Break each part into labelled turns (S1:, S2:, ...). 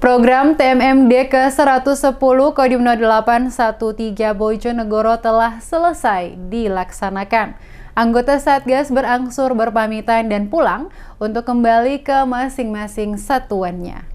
S1: Program TMMD ke-110 Kodim 0813 Bojonegoro telah selesai dilaksanakan. Anggota Satgas berangsur berpamitan dan pulang untuk kembali ke masing-masing satuannya.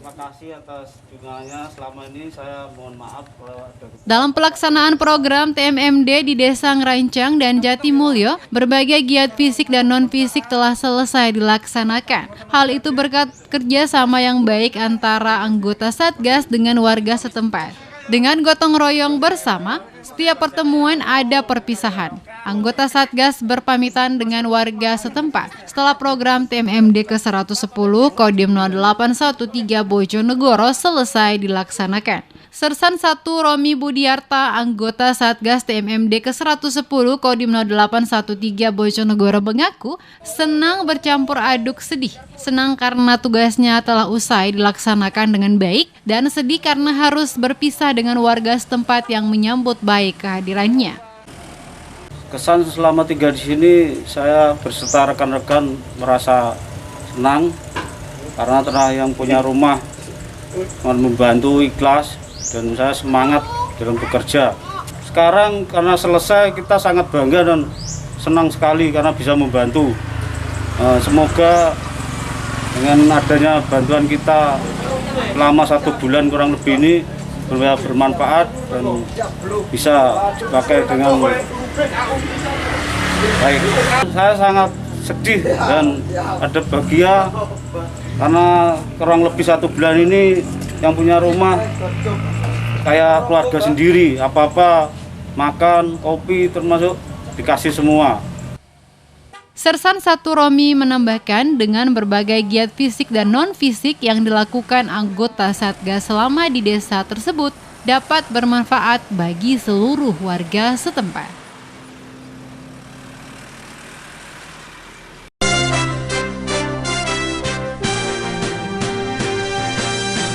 S2: Terima kasih atas dukungannya. Selama ini saya mohon maaf kalau ada.
S1: Dalam pelaksanaan program TMMD di Desa Ngerancang dan Jatimulyo, berbagai giat fisik dan non-fisik telah selesai dilaksanakan. Hal itu berkat kerjasama yang baik antara anggota Satgas dengan warga setempat. Dengan gotong royong bersama, setiap pertemuan ada perpisahan. Anggota Satgas berpamitan dengan warga setempat setelah program TMMD ke-110 Kodim 0813 Bojonegoro selesai dilaksanakan. Sersan 1 Romi Budiarta, anggota Satgas TMMD ke-110 Kodim 0813 Bojonegoro mengaku senang bercampur aduk sedih. Senang karena tugasnya telah usai dilaksanakan dengan baik dan sedih karena harus berpisah dengan warga setempat yang menyambut baik kehadirannya.
S2: Kesan selama tinggal di sini, saya berserta rekan-rekan merasa senang karena telah yang punya rumah membantu ikhlas dan saya semangat dalam bekerja. Sekarang karena selesai kita sangat bangga dan senang sekali karena bisa membantu. Semoga dengan adanya bantuan kita selama 1 bulan kurang lebih ini bermanfaat dan bisa dipakai dengan baik. Saya sangat sedih dan ada bahagia karena kurang lebih 1 bulan ini yang punya rumah kayak keluarga sendiri, apa-apa makan, kopi termasuk dikasih semua.
S1: Sersan 1 Romi menambahkan dengan berbagai giat fisik dan non-fisik yang dilakukan anggota Satgas selama di desa tersebut dapat bermanfaat bagi seluruh warga setempat.